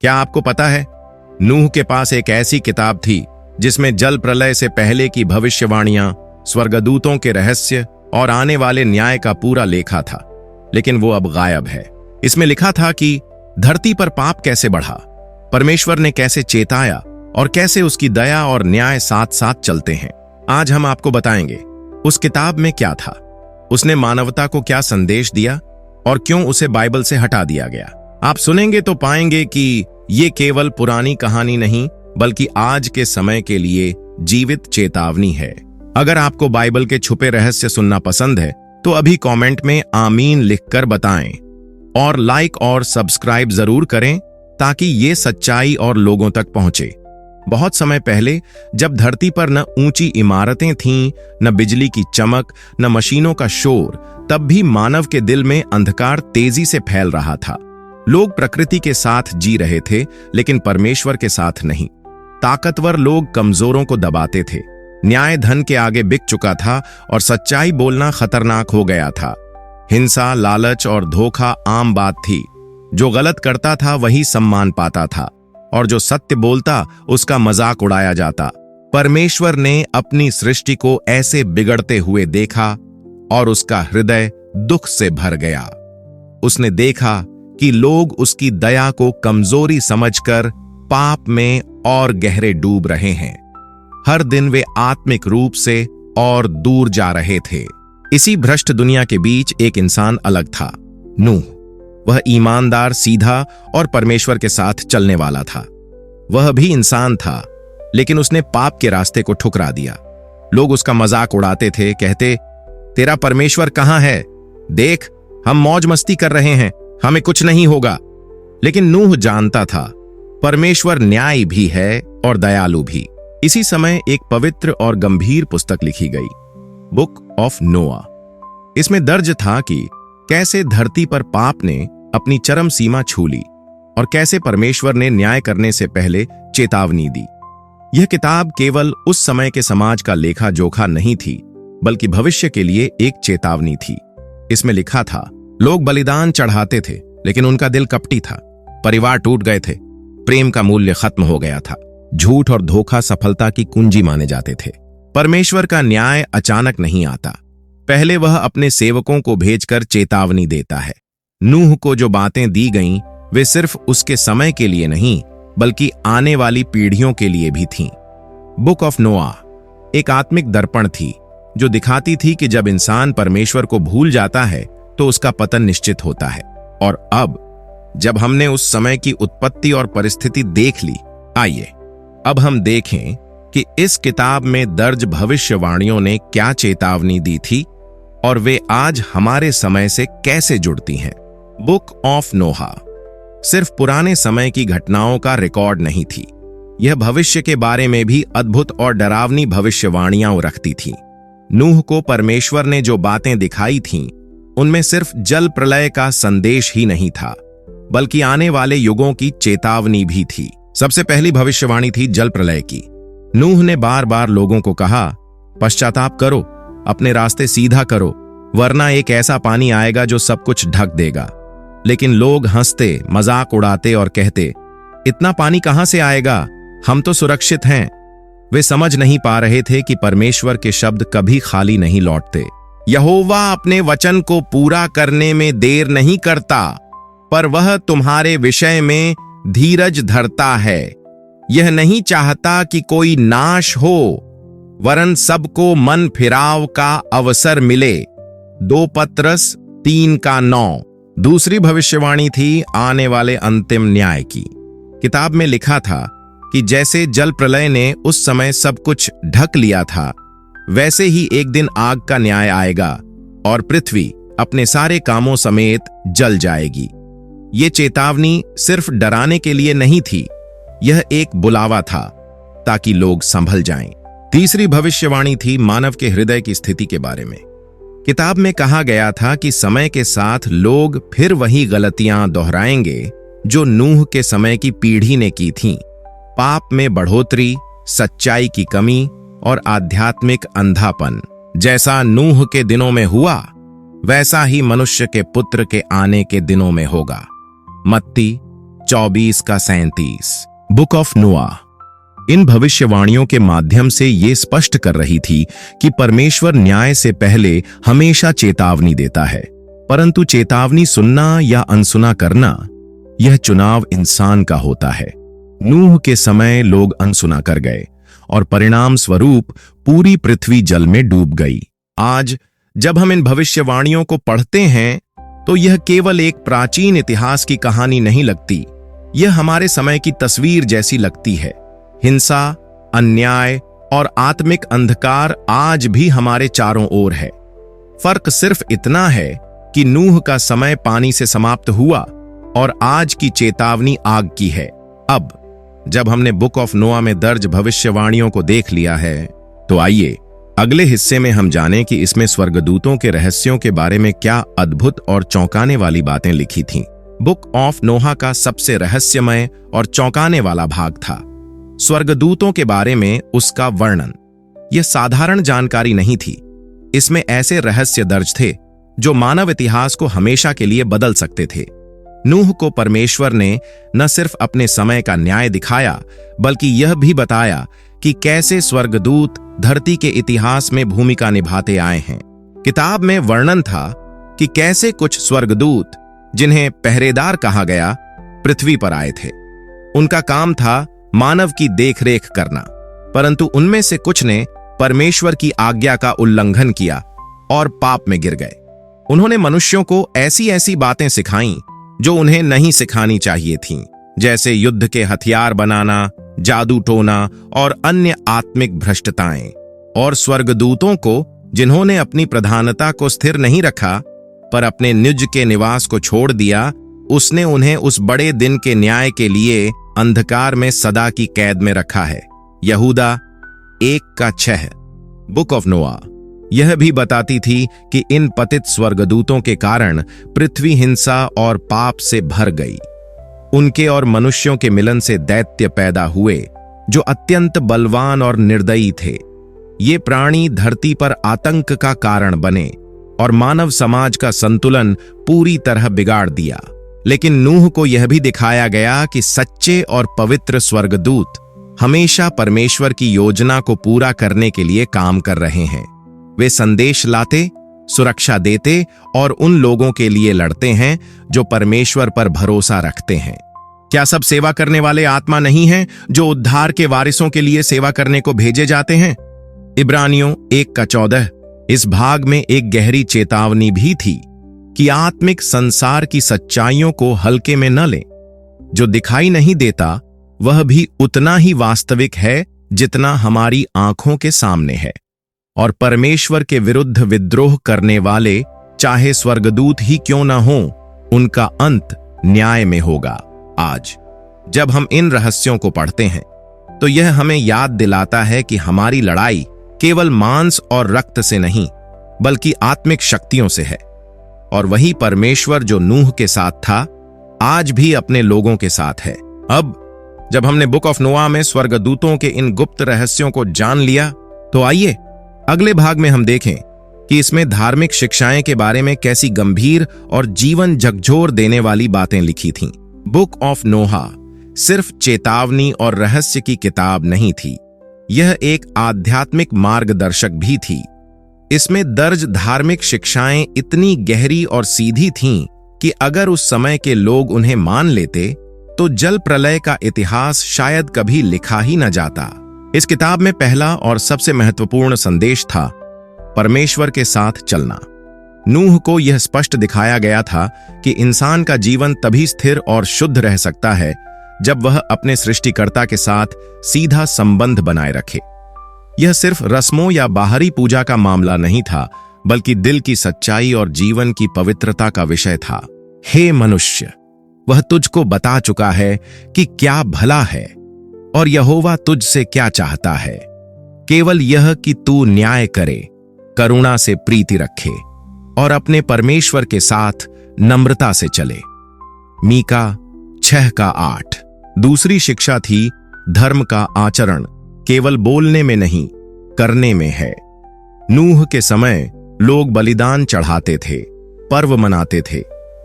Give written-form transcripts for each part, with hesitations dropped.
क्या आपको पता है, नूह के पास एक ऐसी किताब थी जिसमें जल प्रलय से पहले की भविष्यवाणियां, स्वर्गदूतों के रहस्य और आने वाले न्याय का पूरा लेखा था, लेकिन वो अब गायब है। इसमें लिखा था कि धरती पर पाप कैसे बढ़ा, परमेश्वर ने कैसे चेताया और कैसे उसकी दया और न्याय साथ साथ चलते हैं। आज हम आपको बताएंगे उस किताब में क्या था, उसने मानवता को क्या संदेश दिया और क्यों उसे बाइबल से हटा दिया गया। आप सुनेंगे तो पाएंगे कि ये केवल पुरानी कहानी नहीं, बल्कि आज के समय के लिए जीवित चेतावनी है। अगर आपको बाइबल के छुपे रहस्य सुनना पसंद है तो अभी कमेंट में आमीन लिखकर बताएं और लाइक और सब्सक्राइब जरूर करें ताकि ये सच्चाई और लोगों तक पहुंचे। बहुत समय पहले जब धरती पर न ऊंची इमारतें थीं, न बिजली की चमक, न मशीनों का शोर, तब भी मानव के दिल में अंधकार तेजी से फैल रहा था। लोग प्रकृति के साथ जी रहे थे, लेकिन परमेश्वर के साथ नहीं। ताकतवर लोग कमजोरों को दबाते थे, न्याय धन के आगे बिक चुका था और सच्चाई बोलना खतरनाक हो गया था। हिंसा, लालच और धोखा आम बात थी। जो गलत करता था वही सम्मान पाता था और जो सत्य बोलता उसका मजाक उड़ाया जाता। परमेश्वर ने अपनी सृष्टि को ऐसे बिगड़ते हुए देखा और उसका हृदय दुख से भर गया। उसने देखा कि लोग उसकी दया को कमजोरी समझकर पाप में और गहरे डूब रहे हैं। हर दिन वे आत्मिक रूप से और दूर जा रहे थे। इसी भ्रष्ट दुनिया के बीच एक इंसान अलग था, नूह। वह ईमानदार, सीधा और परमेश्वर के साथ चलने वाला था। वह भी इंसान था, लेकिन उसने पाप के रास्ते को ठुकरा दिया। लोग उसका मजाक उड़ाते थे, कहते, तेरा परमेश्वर कहां है? देख, हम मौज मस्ती कर रहे हैं, हमें कुछ नहीं होगा। लेकिन नूह जानता था परमेश्वर न्याय भी है और दयालु भी। इसी समय एक पवित्र और गंभीर पुस्तक लिखी गई, बुक ऑफ नोआ। इसमें दर्ज था कि कैसे धरती पर पाप ने अपनी चरम सीमा छू ली और कैसे परमेश्वर ने न्याय करने से पहले चेतावनी दी। यह किताब केवल उस समय के समाज का लेखा जोखा नहीं थी, बल्कि भविष्य के लिए एक चेतावनी थी। इसमें लिखा था, लोग बलिदान चढ़ाते थे, लेकिन उनका दिल कपटी था। परिवार टूट गए थे, प्रेम का मूल्य खत्म हो गया था। झूठ और धोखा सफलता की कुंजी माने जाते थे। परमेश्वर का न्याय अचानक नहीं आता, पहले वह अपने सेवकों को भेजकर चेतावनी देता है। नूह को जो बातें दी गईं, वे सिर्फ उसके समय के लिए नहीं, बल्कि आने वाली पीढ़ियों के लिए भी थीं। बुक ऑफ नोआ एक आत्मिक दर्पण थी, जो दिखाती थी कि जब इंसान परमेश्वर को भूल जाता है तो उसका पतन निश्चित होता है। और अब जब हमने उस समय की उत्पत्ति और परिस्थिति देख ली, आइए अब हम देखें कि इस किताब में दर्ज भविष्यवाणियों ने क्या चेतावनी दी थी और वे आज हमारे समय से कैसे जुड़ती हैं। बुक ऑफ नोहा सिर्फ पुराने समय की घटनाओं का रिकॉर्ड नहीं थी, यह भविष्य के बारे में भी अद्भुत और डरावनी भविष्यवाणियां रखती थी। नूह को परमेश्वर ने जो बातें दिखाई थीं, उनमें सिर्फ जल प्रलय का संदेश ही नहीं था, बल्कि आने वाले युगों की चेतावनी भी थी। सबसे पहली भविष्यवाणी थी जल प्रलय की। नूह ने बार बार लोगों को कहा, पश्चाताप करो, अपने रास्ते सीधा करो, वरना एक ऐसा पानी आएगा जो सब कुछ ढक देगा। लेकिन लोग हंसते, मजाक उड़ाते और कहते, इतना पानी कहां से आएगा, हम तो सुरक्षित हैं। वे समझ नहीं पा रहे थे कि परमेश्वर के शब्द कभी खाली नहीं लौटते। यहोवा अपने वचन को पूरा करने में देर नहीं करता, पर वह तुम्हारे विषय में धीरज धरता है। यह नहीं चाहता कि कोई नाश हो, वरन सबको मन फिराव का अवसर मिले। 2 पत्रस 3:9। दूसरी भविष्यवाणी थी आने वाले अंतिम न्याय की। किताब में लिखा था कि जैसे जल प्रलय ने उस समय सब कुछ ढक लिया था, वैसे ही एक दिन आग का न्याय आएगा और पृथ्वी अपने सारे कामों समेत जल जाएगी। ये चेतावनी सिर्फ डराने के लिए नहीं थी, यह एक बुलावा था ताकि लोग संभल जाएं। तीसरी भविष्यवाणी थी मानव के हृदय की स्थिति के बारे में। किताब में कहा गया था कि समय के साथ लोग फिर वही गलतियां दोहराएंगे जो नूह के समय की पीढ़ी ने की थीं। पाप में बढ़ोतरी, सच्चाई की कमी और आध्यात्मिक अंधापन। जैसा नूह के दिनों में हुआ, वैसा ही मनुष्य के पुत्र के आने के दिनों में होगा। मत्ती 24 का 37। बुक ऑफ नोआ इन भविष्यवाणियों के माध्यम से ये स्पष्ट कर रही थी कि परमेश्वर न्याय से पहले हमेशा चेतावनी देता है, परंतु चेतावनी सुनना या अनसुना करना यह चुनाव इंसान का होता है। नूह के समय लोग अनसुना कर गए और परिणाम स्वरूप पूरी पृथ्वी जल में डूब गई। आज जब हम इन भविष्यवाणियों को पढ़ते हैं तो यह केवल एक प्राचीन इतिहास की कहानी नहीं लगती, यह हमारे समय की तस्वीर जैसी लगती है। हिंसा, अन्याय और आत्मिक अंधकार आज भी हमारे चारों ओर है। फर्क सिर्फ इतना है कि नूह का समय पानी से समाप्त हुआ और आज की चेतावनी आग की है। अब जब हमने बुक ऑफ नोआ में दर्ज भविष्यवाणियों को देख लिया है, तो आइए अगले हिस्से में हम जानें कि इसमें स्वर्गदूतों के रहस्यों के बारे में क्या अद्भुत और चौंकाने वाली बातें लिखी थीं। बुक ऑफ नोहा का सबसे रहस्यमय और चौंकाने वाला भाग था स्वर्गदूतों के बारे में उसका वर्णन। यह साधारण जानकारी नहीं थी, इसमें ऐसे रहस्य दर्ज थे जो मानव इतिहास को हमेशा के लिए बदल सकते थे। नूह को परमेश्वर ने न सिर्फ अपने समय का न्याय दिखाया, बल्कि यह भी बताया कि कैसे स्वर्गदूत धरती के इतिहास में भूमिका निभाते आए हैं। किताब में वर्णन था कि कैसे कुछ स्वर्गदूत, जिन्हें पहरेदार कहा गया, पृथ्वी पर आए थे। उनका काम था मानव की देखरेख करना, परंतु उनमें से कुछ ने परमेश्वर की आज्ञा का उल्लंघन किया और पाप में गिर गए। उन्होंने मनुष्यों को ऐसी ऐसी बातें सिखाईं जो उन्हें नहीं सिखानी चाहिए थीं, जैसे युद्ध के हथियार बनाना, जादू टोना और अन्य आत्मिक भ्रष्टताएं। और स्वर्गदूतों को, जिन्होंने अपनी प्रधानता को स्थिर नहीं रखा पर अपने निज के निवास को छोड़ दिया, उसने उन्हें उस बड़े दिन के न्याय के लिए अंधकार में सदा की कैद में रखा है। यहूदा 1:6। बुक ऑफ नोआ यह भी बताती थी कि इन पतित स्वर्गदूतों के कारण पृथ्वी हिंसा और पाप से भर गई। उनके और मनुष्यों के मिलन से दैत्य पैदा हुए जो अत्यंत बलवान और निर्दयी थे। ये प्राणी धरती पर आतंक का कारण बने और मानव समाज का संतुलन पूरी तरह बिगाड़ दिया। लेकिन नूह को यह भी दिखाया गया कि सच्चे और पवित्र स्वर्गदूत हमेशा परमेश्वर की योजना को पूरा करने के लिए काम कर रहे हैं। वे संदेश लाते, सुरक्षा देते और उन लोगों के लिए लड़ते हैं जो परमेश्वर पर भरोसा रखते हैं। क्या सब सेवा करने वाले आत्मा नहीं हैं जो उद्धार के वारिसों के लिए सेवा करने को भेजे जाते हैं? इब्रानियों 1:14। इस भाग में एक गहरी चेतावनी भी थी कि आत्मिक संसार की सच्चाइयों को हल्के में न लें। जो दिखाई नहीं देता वह भी उतना ही वास्तविक है जितना हमारी आंखों के सामने है। और परमेश्वर के विरुद्ध विद्रोह करने वाले, चाहे स्वर्गदूत ही क्यों न हो, उनका अंत न्याय में होगा। आज जब हम इन रहस्यों को पढ़ते हैं तो यह हमें याद दिलाता है कि हमारी लड़ाई केवल मांस और रक्त से नहीं, बल्कि आत्मिक शक्तियों से है। और वही परमेश्वर जो नूह के साथ था, आज भी अपने लोगों के साथ है। अब जब हमने बुक ऑफ नोआ में स्वर्गदूतों के इन गुप्त रहस्यों को जान लिया, तो आइए अगले भाग में हम देखें कि इसमें धार्मिक शिक्षाएं के बारे में कैसी गंभीर और जीवन झकझोर देने वाली बातें लिखी थीं। बुक ऑफ नोहा सिर्फ चेतावनी और रहस्य की किताब नहीं थी, यह एक आध्यात्मिक मार्गदर्शक भी थी। इसमें दर्ज धार्मिक शिक्षाएं इतनी गहरी और सीधी थीं कि अगर उस समय के लोग उन्हें मान लेते तो जल प्रलय का इतिहास शायद कभी लिखा ही न जाता। इस किताब में पहला और सबसे महत्वपूर्ण संदेश था परमेश्वर के साथ चलना। नूह को यह स्पष्ट दिखाया गया था कि इंसान का जीवन तभी स्थिर और शुद्ध रह सकता है जब वह अपने सृष्टिकर्ता के साथ सीधा संबंध बनाए रखे। यह सिर्फ रस्मों या बाहरी पूजा का मामला नहीं था, बल्कि दिल की सच्चाई और जीवन की पवित्रता का विषय था। हे मनुष्य, वह तुझको बता चुका है कि क्या भला है और यहोवा तुझसे क्या चाहता है, केवल यह कि तू न्याय करे, करुणा से प्रीति रखे और अपने परमेश्वर के साथ नम्रता से चले। मीका 6:8। दूसरी शिक्षा थी धर्म का आचरण केवल बोलने में नहीं, करने में है। नूह के समय लोग बलिदान चढ़ाते थे, पर्व मनाते थे,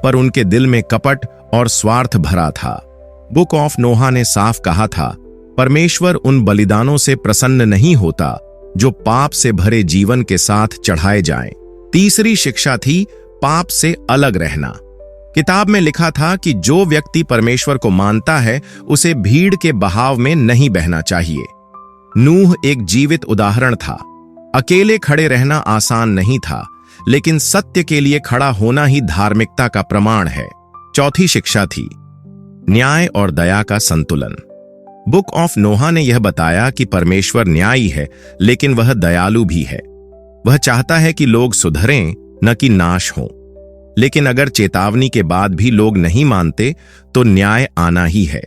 पर उनके दिल में कपट और स्वार्थ भरा था। बुक ऑफ नोहा ने साफ कहा था, परमेश्वर उन बलिदानों से प्रसन्न नहीं होता जो पाप से भरे जीवन के साथ चढ़ाए जाएं। तीसरी शिक्षा थी पाप से अलग रहना। किताब में लिखा था कि जो व्यक्ति परमेश्वर को मानता है उसे भीड़ के बहाव में नहीं बहना चाहिए। नूह एक जीवित उदाहरण था। अकेले खड़े रहना आसान नहीं था, लेकिन सत्य के लिए खड़ा होना ही धार्मिकता का प्रमाण है। चौथी शिक्षा थी न्याय और दया का संतुलन। बुक ऑफ नोहा ने यह बताया कि परमेश्वर न्यायी है, लेकिन वह दयालु भी है। वह चाहता है कि लोग सुधरें, न कि नाश हों। लेकिन अगर चेतावनी के बाद भी लोग नहीं मानते तो न्याय आना ही है।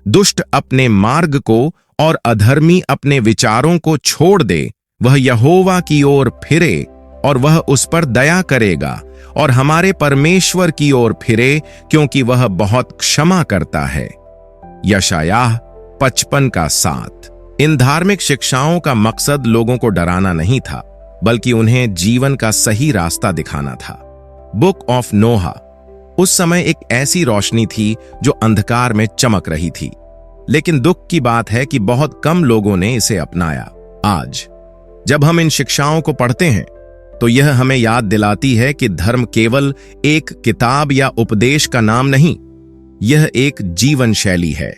दुष्ट अपने मार्ग को और अधर्मी अपने विचारों को छोड़ दे, वह यहोवा की ओर फिरे और वह उस पर दया करेगा, और हमारे परमेश्वर की ओर फिरे क्योंकि वह बहुत क्षमा करता है। यशायाह 55:7। इन धार्मिक शिक्षाओं का मकसद लोगों को डराना नहीं था, बल्कि उन्हें जीवन का सही रास्ता दिखाना था। बुक ऑफ नोहा उस समय एक ऐसी रोशनी थी जो अंधकार में चमक रही थी, लेकिन दुख की बात है कि बहुत कम लोगों ने इसे अपनाया। आज जब हम इन शिक्षाओं को पढ़ते हैं तो यह हमें याद दिलाती है कि धर्म केवल एक किताब या उपदेश का नाम नहीं, यह एक जीवन शैली है।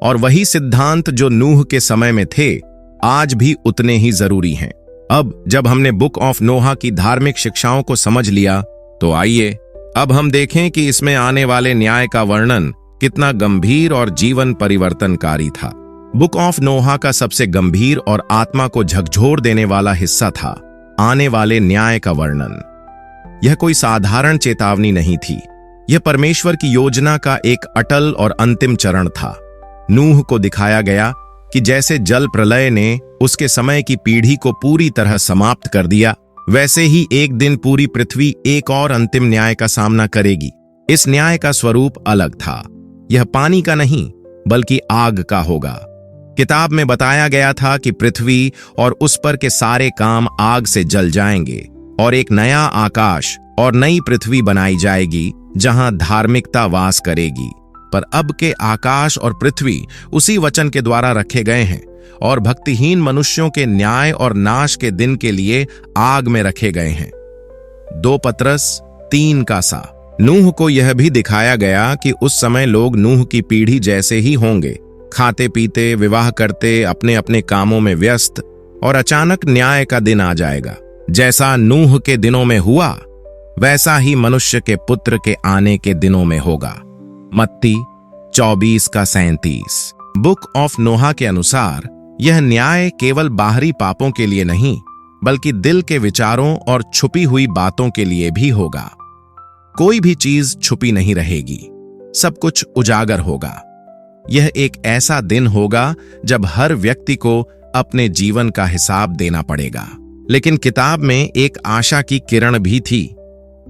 और वही सिद्धांत जो नूह के समय में थे, आज भी उतने ही जरूरी हैं। अब जब हमने बुक ऑफ नोहा की धार्मिक शिक्षाओं को समझ लिया, तो आइए अब हम देखें कि इसमें आने वाले न्याय का वर्णन कितना गंभीर और जीवन परिवर्तनकारी था। बुक ऑफ नोहा का सबसे गंभीर और आत्मा को झकझोर देने वाला हिस्सा था आने वाले न्याय का वर्णन। यह कोई साधारण चेतावनी नहीं थी, यह परमेश्वर की योजना का एक अटल और अंतिम चरण था। नूह को दिखाया गया कि जैसे जल प्रलय ने उसके समय की पीढ़ी को पूरी तरह समाप्त कर दिया, वैसे ही एक दिन पूरी पृथ्वी एक और अंतिम न्याय का सामना करेगी। इस न्याय का स्वरूप अलग था। यह पानी का नहीं, बल्कि आग का होगा। किताब में बताया गया था कि पृथ्वी और उस पर के सारे काम आग से जल जाएंगे और एक नया आकाश और नई पृथ्वी बनाई जाएगी जहां धार्मिकता वास करेगी। पर अब के आकाश और पृथ्वी उसी वचन के द्वारा रखे गए हैं और भक्तिहीन मनुष्यों के न्याय और नाश के दिन के लिए आग में रखे गए हैं। 2 पतरस 3:7। नूह को यह भी दिखाया गया कि उस समय लोग नूह की पीढ़ी जैसे ही होंगे, खाते पीते, विवाह करते, अपने अपने कामों में व्यस्त, और अचानक न्याय का दिन आ जाएगा। जैसा नूह के दिनों में हुआ, वैसा ही मनुष्य के पुत्र के आने के दिनों में होगा। मत्ती 24:37। बुक ऑफ नोहा के अनुसार यह न्याय केवल बाहरी पापों के लिए नहीं, बल्कि दिल के विचारों और छुपी हुई बातों के लिए भी होगा। कोई भी चीज छुपी नहीं रहेगी, सब कुछ उजागर होगा। यह एक ऐसा दिन होगा जब हर व्यक्ति को अपने जीवन का हिसाब देना पड़ेगा। लेकिन किताब में एक आशा की किरण भी थी।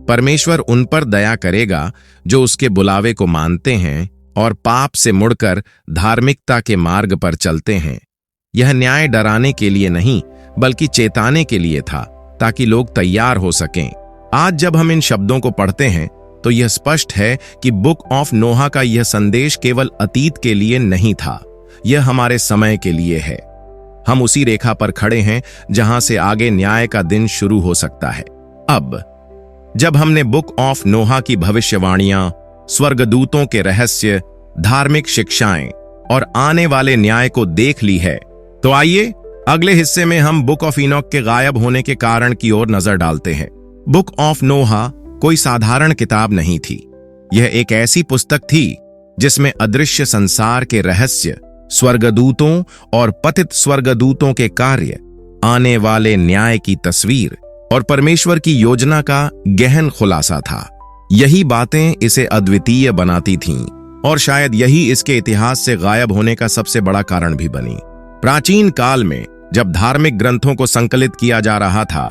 परमेश्वर उन पर दया करेगा जो उसके बुलावे को मानते हैं और पाप से मुड़कर धार्मिकता के मार्ग पर चलते हैं। यह न्याय डराने के लिए नहीं, बल्कि चेताने के लिए था, ताकि लोग तैयार हो सकें। आज जब हम इन शब्दों को पढ़ते हैं तो यह स्पष्ट है कि बुक ऑफ नोहा का यह संदेश केवल अतीत के लिए नहीं था, यह हमारे समय के लिए है। हम उसी रेखा पर खड़े हैं जहां से आगे न्याय का दिन शुरू हो सकता है। अब जब हमने बुक ऑफ नोहा की भविष्यवाणियां, स्वर्गदूतों के रहस्य, धार्मिक शिक्षाएं और आने वाले न्याय को देख ली है, तो आइए अगले हिस्से में हम बुक ऑफ इनोक के गायब होने के कारण की ओर नजर डालते हैं। बुक ऑफ नोहा कोई साधारण किताब नहीं थी। यह एक ऐसी पुस्तक थी जिसमें अदृश्य संसार के रहस्य, स्वर्गदूतों और पतित स्वर्गदूतों के कार्य, आने वाले न्याय की तस्वीर और परमेश्वर की योजना का गहन खुलासा था। यही बातें इसे अद्वितीय बनाती थीं और शायद यही इसके इतिहास से गायब होने का सबसे बड़ा कारण भी बनी। प्राचीन काल में जब धार्मिक ग्रंथों को संकलित किया जा रहा था,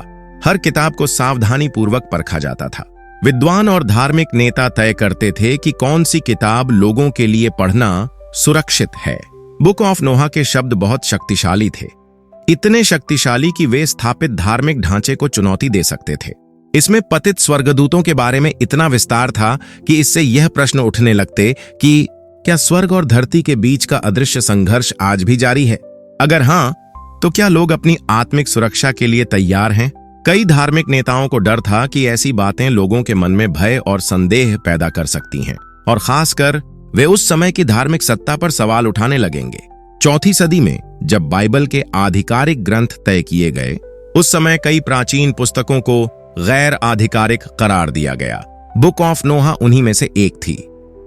हर किताब को सावधानी पूर्वक परखा जाता था। विद्वान और धार्मिक नेता तय करते थे कि कौन सी किताब लोगों के लिए पढ़ना सुरक्षित है। बुक ऑफ नोहा के शब्द बहुत शक्तिशाली थे, इतने शक्तिशाली कि वे स्थापित धार्मिक ढांचे को चुनौती दे सकते थे। इसमें पतित स्वर्गदूतों के बारे में इतना विस्तार था कि इससे यह प्रश्न उठने लगते कि क्या स्वर्ग और धरती के बीच का अदृश्य संघर्ष आज भी जारी है? अगर हाँ, तो क्या लोग अपनी आत्मिक सुरक्षा के लिए तैयार हैं? कई धार्मिक नेताओं को डर था कि ऐसी बातें लोगों के मन में भय और संदेह पैदा कर सकती हैं, और खासकर वे उस समय की धार्मिक सत्ता पर सवाल उठाने लगेंगे। चौथी सदी में जब बाइबल के आधिकारिक ग्रंथ तय किए गए, उस समय कई प्राचीन पुस्तकों को गैर आधिकारिक करार दिया गया। बुक ऑफ नोहा उन्हीं में से एक थी।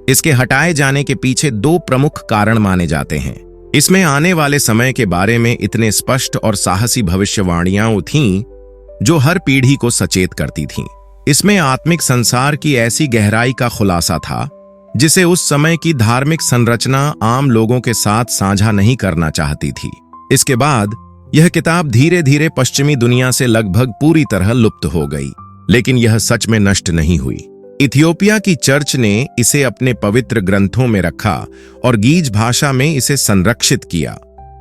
इसके हटाए जाने के पीछे दो प्रमुख कारण माने जाते हैं। इसमें आने वाले समय के बारे में इतने स्पष्ट और साहसी भविष्यवाणियां थीं जो हर पीढ़ी को सचेत करती थीं। इसमें आत्मिक संसार की ऐसी गहराई का खुलासा था जिसे उस समय की धार्मिक संरचना आम लोगों के साथ साझा नहीं करना चाहती थी। इसके बाद यह किताब धीरे धीरे पश्चिमी दुनिया से लगभग पूरी तरह लुप्त हो गई, लेकिन यह सच में नष्ट नहीं हुई। इथियोपिया की चर्च ने इसे अपने पवित्र ग्रंथों में रखा और गीज भाषा में इसे संरक्षित किया।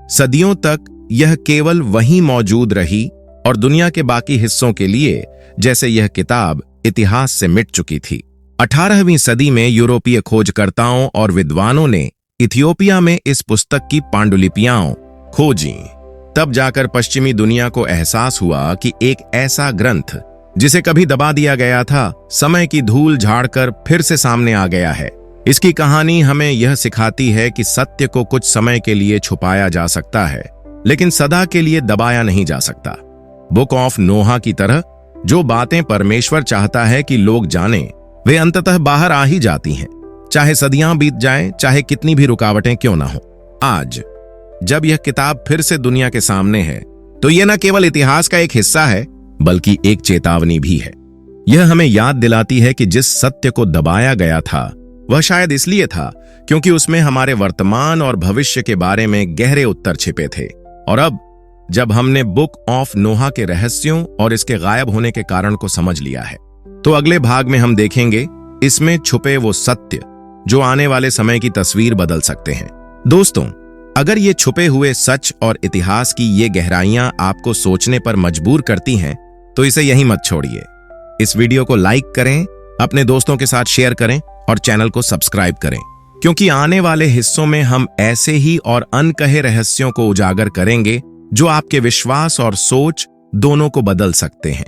सदियों तक यह केवल वहीं मौजूद रही और दुनिया के बाकी हिस्सों के लिए जैसे यह किताब इतिहास से मिट चुकी थी। 18वीं सदी में यूरोपीय खोजकर्ताओं और विद्वानों ने इथियोपिया में इस पुस्तक की पांडुलिपियां खोजी। तब जाकर पश्चिमी दुनिया को एहसास हुआ कि एक ऐसा ग्रंथ जिसे कभी दबा दिया गया था, समय की धूल झाड़कर फिर से सामने आ गया है। इसकी कहानी हमें यह सिखाती है कि सत्य को कुछ समय के लिए छुपाया जा सकता है, लेकिन सदा के लिए दबाया नहीं जा सकता। बुक ऑफ नोहा की तरह जो बातें परमेश्वर चाहता है कि लोग जानें, वे अंततः बाहर आ ही जाती हैं, चाहे सदियां बीत जाएं, चाहे कितनी भी रुकावटें क्यों ना हो। आज जब यह किताब फिर से दुनिया के सामने है, तो यह न केवल इतिहास का एक हिस्सा है, बल्कि एक चेतावनी भी है। यह हमें याद दिलाती है कि जिस सत्य को दबाया गया था वह शायद इसलिए था क्योंकि उसमें हमारे वर्तमान और भविष्य के बारे में गहरे उत्तर छिपे थे। और अब जब हमने बुक ऑफ नोहा के रहस्यों और इसके गायब होने के कारण को समझ लिया है, तो अगले भाग में हम देखेंगे इसमें छुपे वो सत्य जो आने वाले समय की तस्वीर बदल सकते हैं। दोस्तों, अगर ये छुपे हुए सच और इतिहास की ये गहराइयां आपको सोचने पर मजबूर करती हैं, तो इसे यहीं मत छोड़िए। इस वीडियो को लाइक करें, अपने दोस्तों के साथ शेयर करें और चैनल को सब्सक्राइब करें, क्योंकि आने वाले हिस्सों में हम ऐसे ही और अनकहे रहस्यों को उजागर करेंगे जो आपके विश्वास और सोच दोनों को बदल सकते हैं।